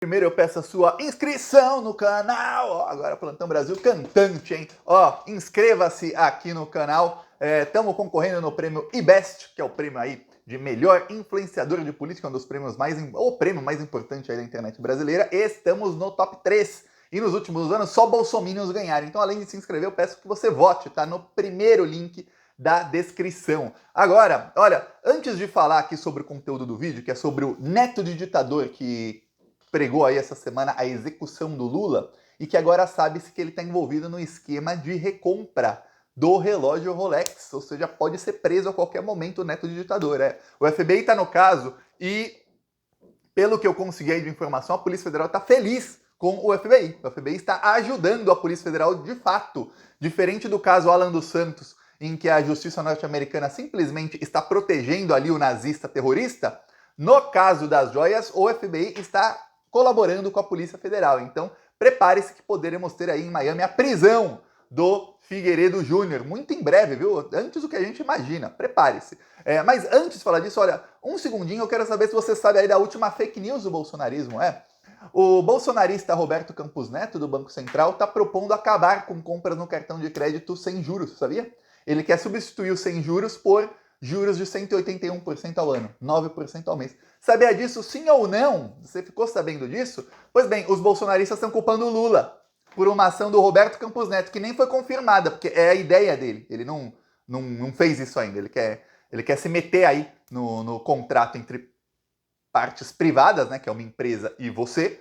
Primeiro eu peço a sua inscrição no canal. Ó, agora Plantão Brasil cantante, hein? Ó, inscreva-se aqui no canal. Estamos concorrendo no prêmio IBEST, que é o prêmio aí de melhor influenciador de política, um dos prêmios o prêmio mais importante aí da internet brasileira. Estamos no top 3. E nos últimos anos só bolsominions ganharam. Então, além de se inscrever, eu peço que você vote, tá? No primeiro link da descrição. Agora, olha, antes de falar aqui sobre o conteúdo do vídeo, que é sobre o neto de ditador que pregou aí essa semana a execução do Lula e que agora sabe-se que ele está envolvido no esquema de recompra do relógio Rolex, ou seja, pode ser preso a qualquer momento o neto de ditador. O FBI está no caso e, pelo que eu consegui aí de informação, a Polícia Federal está feliz com o FBI. O FBI está ajudando a Polícia Federal de fato, diferente do caso Alan dos Santos, em que a justiça norte-americana simplesmente está protegendo ali o nazista terrorista. No caso das joias, o FBI está colaborando com a Polícia Federal. Então, prepare-se que poderemos ter aí em Miami a prisão do Figueiredo Júnior, muito em breve, viu? Antes do que a gente imagina, prepare-se. Mas antes de falar disso, olha, um segundinho, eu quero saber se você sabe aí da última fake news do bolsonarismo, O bolsonarista Roberto Campos Neto, do Banco Central, está propondo acabar com compras no cartão de crédito sem juros, sabia? Ele quer substituir os sem juros por juros de 181% ao ano, 9% ao mês. Sabia disso, sim ou não? Você ficou sabendo disso? Pois bem, os bolsonaristas estão culpando o Lula por uma ação do Roberto Campos Neto, que nem foi confirmada, porque é a ideia dele. Ele não fez isso ainda. Ele quer se meter aí no contrato entre partes privadas, né, que é uma empresa e você,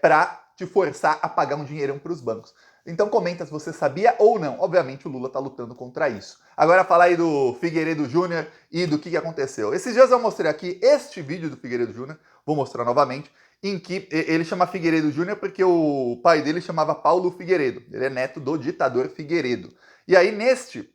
para te forçar a pagar um dinheirão para os bancos. Então comenta se você sabia ou não. Obviamente o Lula está lutando contra isso. Agora falar aí do Figueiredo Júnior e do que aconteceu. Esses dias eu mostrei aqui este vídeo do Figueiredo Júnior, vou mostrar novamente, em que ele chama Figueiredo Júnior porque o pai dele chamava Paulo Figueiredo. Ele é neto do ditador Figueiredo. E aí neste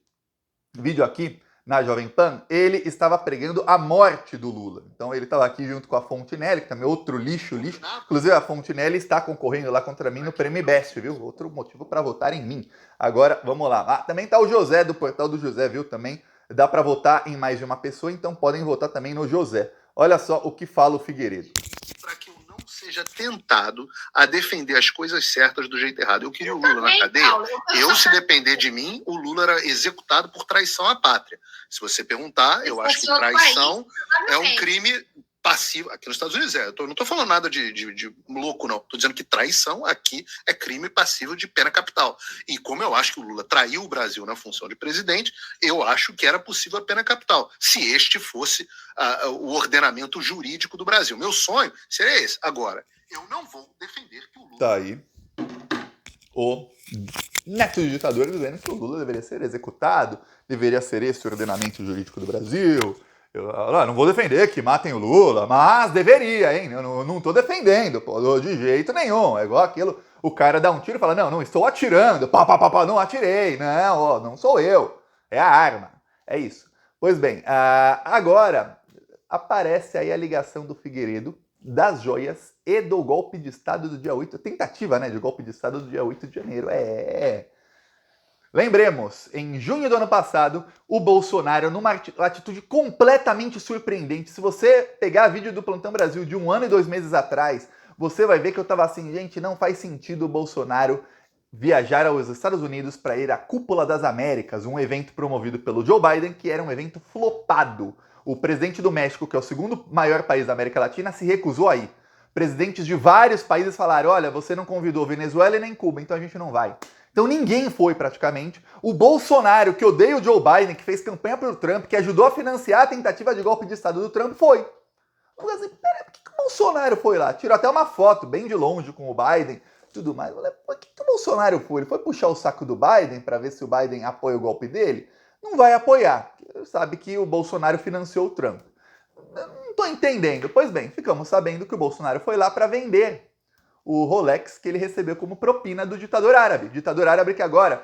vídeo aqui, na Jovem Pan, ele estava pregando a morte do Lula. Então ele estava aqui junto com a Fontinelli, que também é outro lixo. Inclusive a Fontinelli está concorrendo lá contra mim no Prêmio IBEST, viu? Outro motivo para votar em mim. Agora, vamos lá. Também está o José, do Portal do José, viu? Também dá para votar em mais de uma pessoa, então podem votar também no José. Olha só o que fala o Figueiredo. Para que eu não seja tentado a defender as coisas certas do jeito errado. Eu queria o Lula na cadeia. Se depender de mim, o Lula era executado por traição à pátria. Se você perguntar, eu acho que traição é um crime passivo. Aqui nos Estados Unidos eu não estou falando nada de louco, não. Estou dizendo que traição aqui é crime passivo de pena capital. E como eu acho que o Lula traiu o Brasil na função de presidente, eu acho que era possível a pena capital, se este fosse o ordenamento jurídico do Brasil. Meu sonho seria esse. Agora, eu não vou defender que o Lula... Tá aí o neto de ditador dizendo que o Lula deveria ser executado, deveria ser esse o ordenamento jurídico do Brasil. Eu não vou defender que matem o Lula, mas deveria, hein? Eu não tô defendendo, pô, de jeito nenhum. É igual aquilo, o cara dá um tiro e fala, não estou atirando, não atirei, não sou eu, é a arma, é isso. Pois bem, agora aparece aí a ligação do Figueiredo, das joias e do golpe de Estado do dia 8, tentativa, né, de golpe de Estado do dia 8 de janeiro, Lembremos, em junho do ano passado, o Bolsonaro, numa atitude completamente surpreendente, se você pegar vídeo do Plantão Brasil de 1 ano e 2 meses atrás, você vai ver que eu tava assim, gente, não faz sentido o Bolsonaro viajar aos Estados Unidos para ir à Cúpula das Américas, um evento promovido pelo Joe Biden, que era um evento flopado. O presidente do México, que é o segundo maior país da América Latina, se recusou a ir. Presidentes de vários países falaram, olha, você não convidou Venezuela e nem Cuba, então a gente não vai. Então ninguém foi praticamente. O Bolsonaro, que odeia o Joe Biden, que fez campanha pro Trump, que ajudou a financiar a tentativa de golpe de Estado do Trump, foi. Eu falei assim, peraí, por que o Bolsonaro foi lá? Tirou até uma foto bem de longe com o Biden, tudo mais. Eu falei, por que o Bolsonaro foi? Ele foi puxar o saco do Biden para ver se o Biden apoia o golpe dele? Não vai apoiar. Sabe que o Bolsonaro financiou o Trump. Eu não tô entendendo. Pois bem, ficamos sabendo que o Bolsonaro foi lá para vender o Rolex que ele recebeu como propina do ditador árabe. Ditador árabe que agora,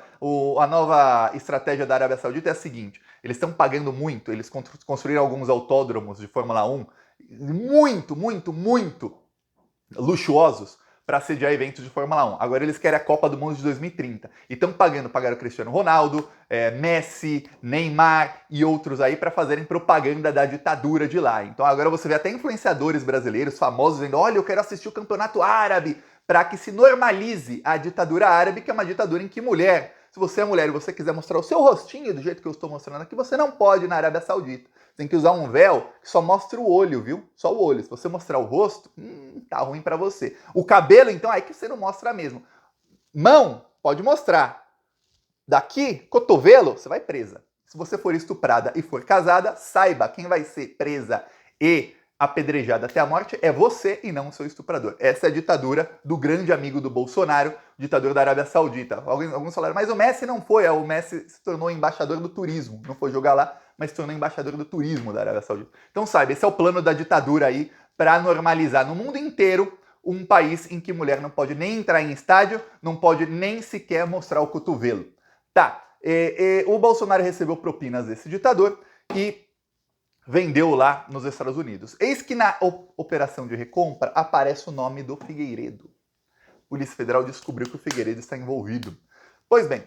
a nova estratégia da Arábia Saudita é a seguinte, eles estão pagando muito, eles construíram alguns autódromos de Fórmula 1 muito luxuosos para sediar eventos de Fórmula 1. Agora eles querem a Copa do Mundo de 2030. E estão pagaram o Cristiano Ronaldo, Messi, Neymar e outros aí para fazerem propaganda da ditadura de lá. Então agora você vê até influenciadores brasileiros famosos dizendo: olha, eu quero assistir o campeonato árabe, para que se normalize a ditadura árabe, que é uma ditadura em que mulher, se você é mulher e você quiser mostrar o seu rostinho do jeito que eu estou mostrando aqui, você não pode ir na Arábia Saudita. Tem que usar um véu que só mostra o olho, viu? Só o olho. Se você mostrar o rosto, tá ruim pra você. O cabelo, então, aí que você não mostra mesmo. Mão, pode mostrar. Daqui, cotovelo, você vai presa. Se você for estuprada e for casada, saiba, quem vai ser presa e apedrejada até a morte é você e não o seu estuprador. Essa é a ditadura do grande amigo do Bolsonaro, ditador da Arábia Saudita. Alguns falaram, mas o Messi não foi, o Messi se tornou embaixador do turismo, não foi jogar lá, mas se tornou embaixador do turismo da Arábia Saudita. Então saiba, esse é o plano da ditadura aí para normalizar no mundo inteiro um país em que mulher não pode nem entrar em estádio, não pode nem sequer mostrar o cotovelo. Tá, o Bolsonaro recebeu propinas desse ditador e vendeu lá nos Estados Unidos. Eis que na operação de recompra aparece o nome do Figueiredo. A Polícia Federal descobriu que o Figueiredo está envolvido. Pois bem,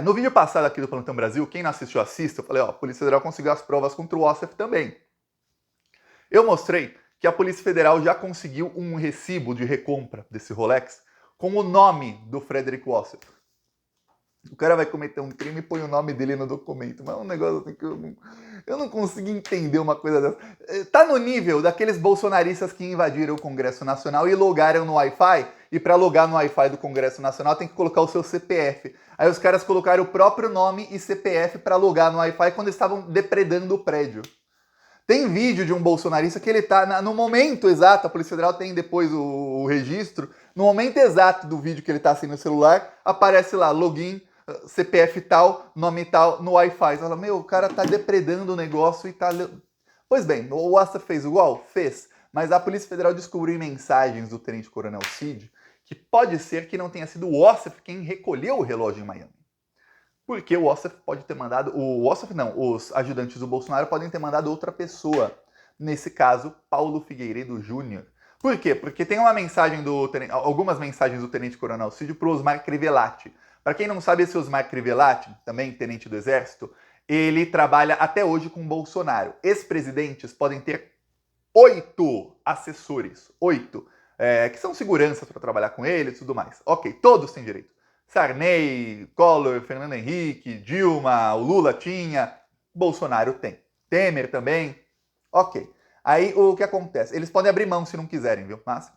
no vídeo passado aqui do Plantão Brasil, quem não assistiu, assista, eu falei, ó, a Polícia Federal conseguiu as provas contra o Ossef também. Eu mostrei que a Polícia Federal já conseguiu um recibo de recompra desse Rolex com o nome do Frederick Ossef. O cara vai cometer um crime e põe o nome dele no documento. Mas é um negócio assim que eu não consigo entender uma coisa dessa. Tá no nível daqueles bolsonaristas que invadiram o Congresso Nacional e logaram no Wi-Fi. E para logar no Wi-Fi do Congresso Nacional tem que colocar o seu CPF. Aí os caras colocaram o próprio nome e CPF para logar no Wi-Fi quando estavam depredando o prédio. Tem vídeo de um bolsonarista que ele tá no momento exato, a Polícia Federal tem depois o registro, no momento exato do vídeo que ele tá assim no celular, aparece lá, login, CPF tal, nome tal, no Wi-Fi. Você fala, meu, o cara tá depredando o negócio e tá... Pois bem, o Ossef fez igual? Fez. Mas a Polícia Federal descobriu em mensagens do Tenente Coronel Cid que pode ser que não tenha sido o Ossef quem recolheu o relógio em Miami. Porque o Ossef pode ter mandado... O Ossef não, os ajudantes do Bolsonaro podem ter mandado outra pessoa. Nesse caso, Paulo Figueiredo Júnior. Por quê? Porque tem uma mensagem algumas mensagens do Tenente Coronel Cid para o Osmar Crivellati. Para quem não sabe, esse Osmar Crivellati, também tenente do Exército, ele trabalha até hoje com Bolsonaro. Ex-presidentes podem ter 8 assessores, 8, que são seguranças para trabalhar com ele e tudo mais. Ok, todos têm direito. Sarney, Collor, Fernando Henrique, Dilma, o Lula tinha, Bolsonaro tem. Temer também. Ok. Aí o que acontece? Eles podem abrir mão se não quiserem, viu? Mas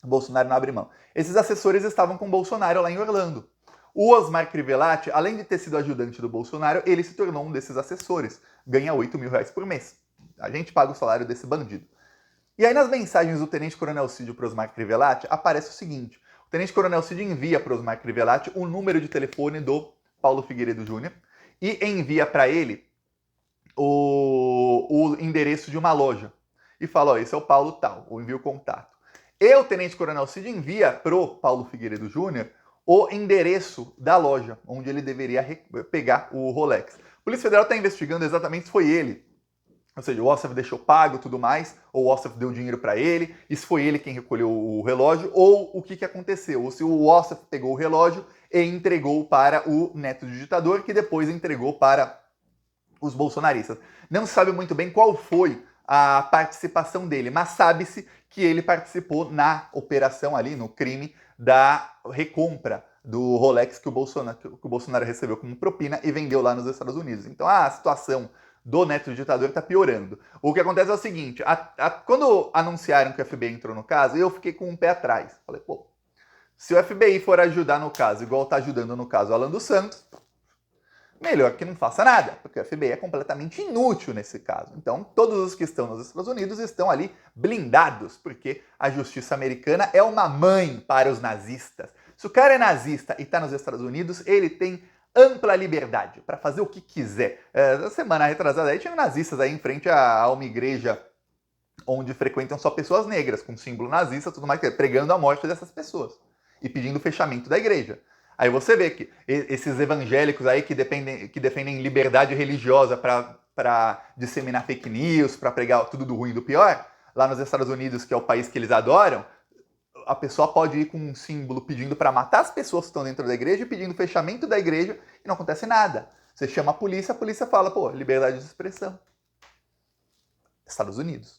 o Bolsonaro não abre mão. Esses assessores estavam com o Bolsonaro lá em Orlando. O Osmar Crivellati, além de ter sido ajudante do Bolsonaro, ele se tornou um desses assessores. Ganha R$8.000 por mês. A gente paga o salário desse bandido. E aí nas mensagens do Tenente Coronel Cid para o Osmar Crivellati, aparece o seguinte. O Tenente Coronel Cid envia para o Osmar Crivellati o número de telefone do Paulo Figueiredo Júnior e envia para ele o endereço de uma loja. E fala, ó, esse é o Paulo tal, ou envia o contato. E o Tenente Coronel Cid envia para o Paulo Figueiredo Júnior o endereço da loja, onde ele deveria pegar o Rolex. A Polícia Federal está investigando exatamente se foi ele. Ou seja, o Ossef deixou pago e tudo mais, ou o Ossef deu dinheiro para ele, e se foi ele quem recolheu o relógio, ou o que aconteceu. Ou se o Ossef pegou o relógio e entregou para o neto do ditador, que depois entregou para os bolsonaristas. Não se sabe muito bem qual foi a participação dele, mas sabe-se que ele participou na operação ali, no crime da recompra do Rolex que o Bolsonaro recebeu como propina e vendeu lá nos Estados Unidos. Então a situação do neto do ditador está piorando. O que acontece é o seguinte, quando anunciaram que o FBI entrou no caso, eu fiquei com um pé atrás. Falei, pô, se o FBI for ajudar no caso, igual está ajudando no caso o Alan dos Santos, melhor que não faça nada, porque o FBI é completamente inútil nesse caso. Então, todos os que estão nos Estados Unidos estão ali blindados, porque a justiça americana é uma mãe para os nazistas. Se o cara é nazista e está nos Estados Unidos, ele tem ampla liberdade para fazer o que quiser. Na semana retrasada aí tinha nazistas aí em frente a uma igreja onde frequentam só pessoas negras, com símbolo nazista e tudo mais, pregando a morte dessas pessoas e pedindo o fechamento da igreja. Aí você vê que esses evangélicos aí que defendem liberdade religiosa para disseminar fake news, para pregar tudo do ruim e do pior, lá nos Estados Unidos, que é o país que eles adoram, a pessoa pode ir com um símbolo pedindo para matar as pessoas que estão dentro da igreja, pedindo fechamento da igreja e não acontece nada. Você chama a polícia fala, pô, liberdade de expressão. Estados Unidos.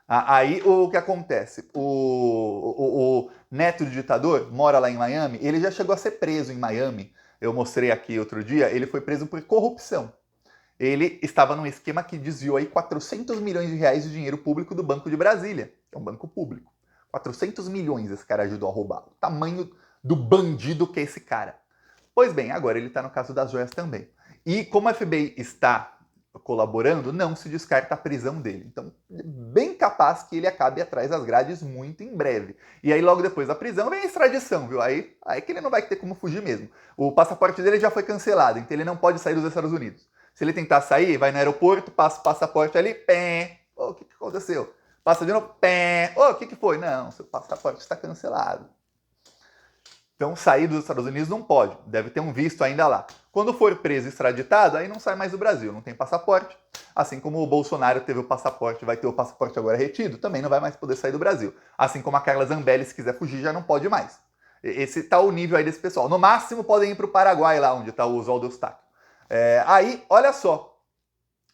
Aí o que acontece? O neto do ditador mora lá em Miami, ele já chegou a ser preso em Miami. Eu mostrei aqui outro dia, ele foi preso por corrupção. Ele estava num esquema que desviou aí 400 milhões de reais de dinheiro público do Banco de Brasília, que é um banco público. 400 milhões esse cara ajudou a roubar. O tamanho do bandido que é esse cara. Pois bem, agora ele está no caso das joias também. E como a FBI está colaborando, não se descarta a prisão dele. Então, bem capaz que ele acabe atrás das grades muito em breve. E aí, logo depois da prisão, vem a extradição, viu? Aí que ele não vai ter como fugir mesmo. O passaporte dele já foi cancelado, então ele não pode sair dos Estados Unidos. Se ele tentar sair, vai no aeroporto, passa o passaporte ali, pé. O que aconteceu? Passa de novo, pé. O que foi? Não, seu passaporte está cancelado. Então, sair dos Estados Unidos não pode. Deve ter um visto ainda lá. Quando for preso e extraditado, aí não sai mais do Brasil. Não tem passaporte. Assim como o Bolsonaro teve o passaporte, vai ter o passaporte agora retido, também não vai mais poder sair do Brasil. Assim como a Carla Zambelli, se quiser fugir, já não pode mais. Esse tá o nível aí desse pessoal. No máximo, podem ir para o Paraguai, lá onde está o Oswaldo Eustáquio. Aí, olha só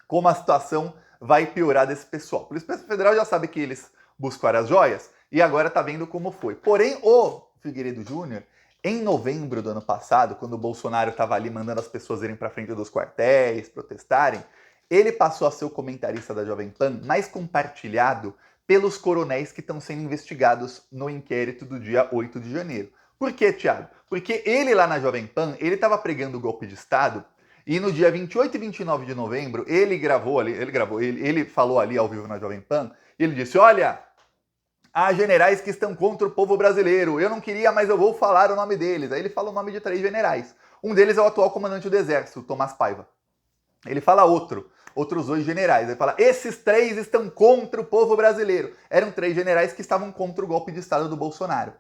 como a situação vai piorar desse pessoal. A Polícia Federal já sabe que eles buscaram as joias e agora está vendo como foi. Porém, o Figueiredo Júnior, em novembro do ano passado, quando o Bolsonaro estava ali mandando as pessoas irem para frente dos quartéis, protestarem, ele passou a ser o comentarista da Jovem Pan mais compartilhado pelos coronéis que estão sendo investigados no inquérito do dia 8 de janeiro. Por quê, Thiago? Porque ele lá na Jovem Pan, ele estava pregando o golpe de Estado e no dia 28 e 29 de novembro, ele falou ali ao vivo na Jovem Pan, e ele disse, olha, há generais que estão contra o povo brasileiro. Eu não queria, mas eu vou falar o nome deles. Aí ele fala o nome de 3 generais. Um deles é o atual comandante do Exército, Tomás Paiva. Ele fala outros 2 generais. Ele fala, esses 3 estão contra o povo brasileiro. Eram 3 generais que estavam contra o golpe de Estado do Bolsonaro.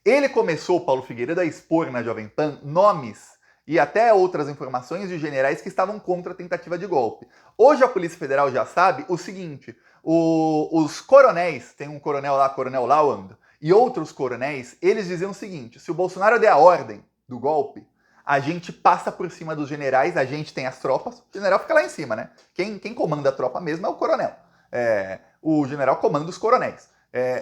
Ele começou, Paulo Figueiredo, a expor na Jovem Pan nomes e até outras informações de generais que estavam contra a tentativa de golpe. Hoje a Polícia Federal já sabe o seguinte, os coronéis, tem um coronel lá, Coronel Lawand, e outros coronéis, eles diziam o seguinte, se o Bolsonaro der a ordem do golpe, a gente passa por cima dos generais, a gente tem as tropas, o general fica lá em cima, né? Quem comanda a tropa mesmo é o coronel. O general comanda os coronéis.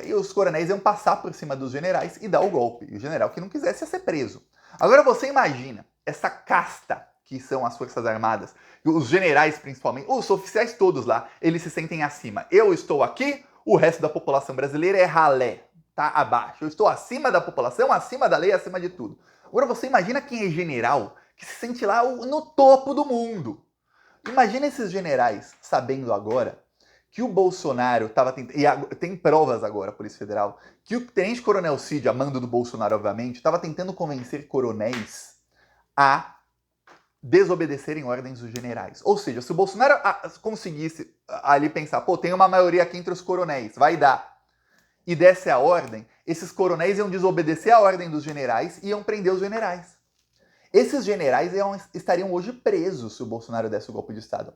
E os coronéis iam passar por cima dos generais e dar o golpe. E o general que não quisesse ia ser preso. Agora você imagina essa casta que são as Forças Armadas, os generais principalmente, os oficiais todos lá, eles se sentem acima. Eu estou aqui, o resto da população brasileira é ralé, tá abaixo. Eu estou acima da população, acima da lei, acima de tudo. Agora você imagina quem é general, que se sente lá no topo do mundo. Imagina esses generais sabendo agora que o Bolsonaro estava tentando, e tem provas agora, Polícia Federal, que o tenente-coronel Cid, a mando do Bolsonaro, obviamente, estava tentando convencer coronéis a desobedecerem ordens dos generais. Ou seja, se o Bolsonaro conseguisse ali pensar, pô, tem uma maioria aqui entre os coronéis, vai dar, e desse a ordem, esses coronéis iam desobedecer a ordem dos generais e iam prender os generais. Esses generais estariam hoje presos se o Bolsonaro desse o golpe de Estado.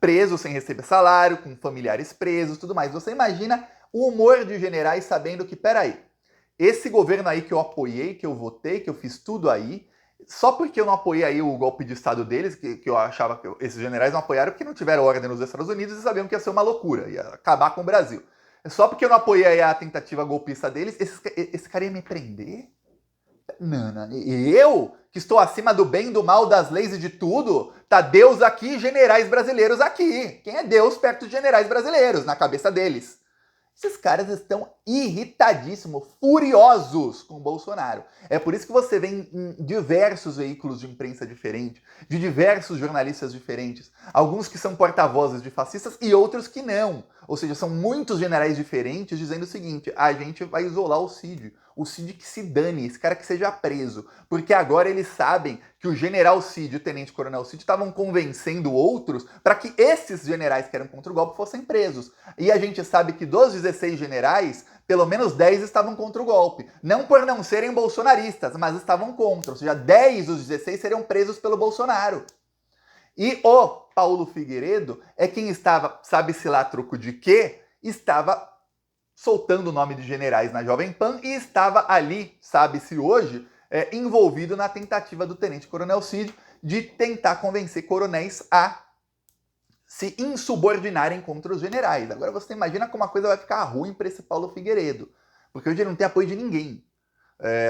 Presos sem receber salário, com familiares presos, tudo mais. Você imagina o humor de generais sabendo que, peraí, esse governo aí que eu apoiei, que eu votei, que eu fiz tudo aí, só porque eu não apoiei aí o golpe de Estado deles, que eu achava que esses generais não apoiaram porque não tiveram ordem nos Estados Unidos e sabiam que ia ser uma loucura, ia acabar com o Brasil. Só porque eu não apoiei aí a tentativa golpista deles, esse cara ia me prender? Não. Eu, que estou acima do bem, do mal, das leis e de tudo, tá Deus aqui e generais brasileiros aqui. Quem é Deus perto de generais brasileiros, na cabeça deles? Esses caras estão irritadíssimos, furiosos com o Bolsonaro. É por isso que você vê em diversos veículos de imprensa diferentes, de diversos jornalistas diferentes, alguns que são porta-vozes de fascistas e outros que não. Ou seja, são muitos generais diferentes dizendo o seguinte, a gente vai isolar o Cid que se dane, esse cara que seja preso, porque agora eles sabem que o general Cid e o tenente-coronel Cid estavam convencendo outros para que esses generais que eram contra o golpe fossem presos. E a gente sabe que dos 16 generais, pelo menos 10 estavam contra o golpe. Não por não serem bolsonaristas, mas estavam contra. Ou seja, 10 dos 16 seriam presos pelo Bolsonaro. E o Paulo Figueiredo é quem estava, sabe-se lá troco de quê? Estava soltando o nome de generais na Jovem Pan e estava ali, sabe-se hoje, envolvido na tentativa do tenente-coronel Cid de tentar convencer coronéis a se insubordinarem contra os generais. Agora você imagina como a coisa vai ficar ruim para esse Paulo Figueiredo, porque hoje ele não tem apoio de ninguém.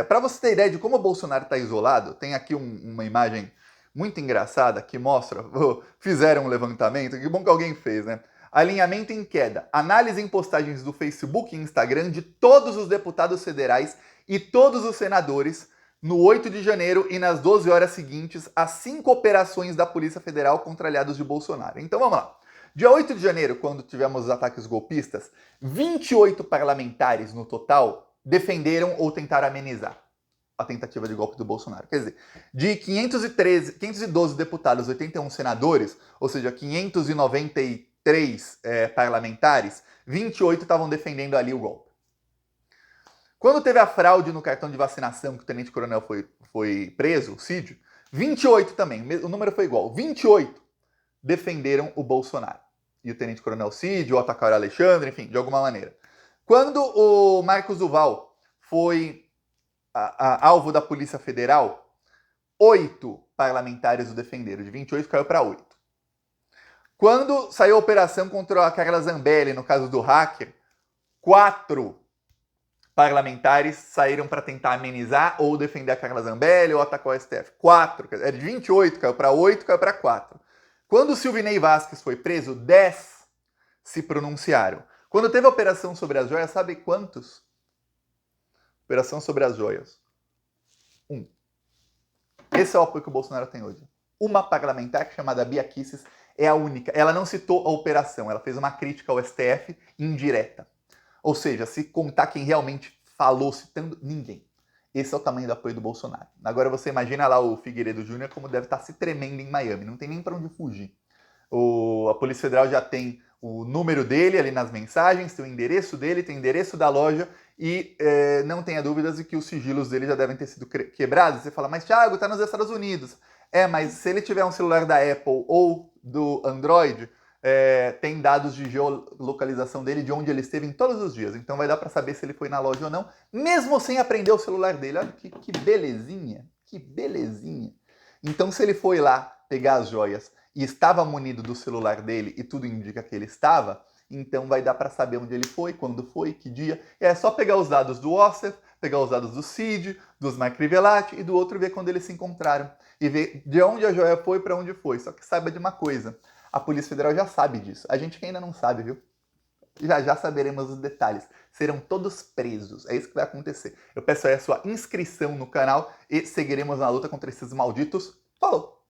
Para você ter ideia de como o Bolsonaro está isolado, tem aqui uma imagem muito engraçada que mostra, fizeram um levantamento, que bom que alguém fez, né? Alinhamento em queda, análise em postagens do Facebook e Instagram de todos os deputados federais e todos os senadores no 8 de janeiro e nas 12 horas seguintes às 5 operações da Polícia Federal contra aliados de Bolsonaro. Então vamos lá. Dia 8 de janeiro, quando tivemos os ataques golpistas, 28 parlamentares no total defenderam ou tentaram amenizar a tentativa de golpe do Bolsonaro. Quer dizer, de 512 deputados, 81 senadores, ou seja, 593 parlamentares, 28 estavam defendendo ali o golpe. Quando teve a fraude no cartão de vacinação que o tenente-coronel foi preso, o Cid, 28 também, o número foi igual, 28 defenderam o Bolsonaro. E o tenente-coronel Cid, o Otacar Alexandre, enfim, de alguma maneira. Quando o Marcos Duval foi alvo da Polícia Federal, 8 parlamentares o defenderam, de 28 caiu para 8. Quando saiu a operação contra a Carla Zambelli, no caso do hacker, 4 parlamentares saíram para tentar amenizar ou defender a Carla Zambelli ou atacar o STF. 4, de 28 caiu para 8, caiu para 4. Quando o Silvinei Vasquez foi preso, 10 se pronunciaram. Quando teve a operação sobre as joias, sabe quantos? Operação sobre as joias. 1. Esse é o apoio que o Bolsonaro tem hoje. Uma parlamentar chamada Bia Kicis é a única. Ela não citou a operação, ela fez uma crítica ao STF indireta. Ou seja, se contar quem realmente falou citando, ninguém. Esse é o tamanho do apoio do Bolsonaro. Agora você imagina lá o Figueiredo Júnior como deve estar se tremendo em Miami. Não tem nem para onde fugir. A Polícia Federal já tem o número dele ali nas mensagens, tem o endereço dele, tem o endereço da loja e não tenha dúvidas de que os sigilos dele já devem ter sido quebrados. Você fala, mas Thiago, tá nos Estados Unidos. Mas se ele tiver um celular da Apple ou do Android, tem dados de geolocalização dele, de onde ele esteve em todos os dias. Então vai dar para saber se ele foi na loja ou não, mesmo sem aprender o celular dele. Olha que belezinha, que belezinha. Então se ele foi lá pegar as joias e estava munido do celular dele e tudo indica que ele estava, então vai dar para saber onde ele foi, quando foi, que dia. E é só pegar os dados do Ossef, pegar os dados do Cid, dos Mark Crivellati e do outro ver quando eles se encontraram. E ver de onde a joia foi para onde foi. Só que saiba de uma coisa, a Polícia Federal já sabe disso. A gente que ainda não sabe, viu? Já saberemos os detalhes. Serão todos presos. É isso que vai acontecer. Eu peço aí a sua inscrição no canal e seguiremos na luta contra esses malditos. Falou!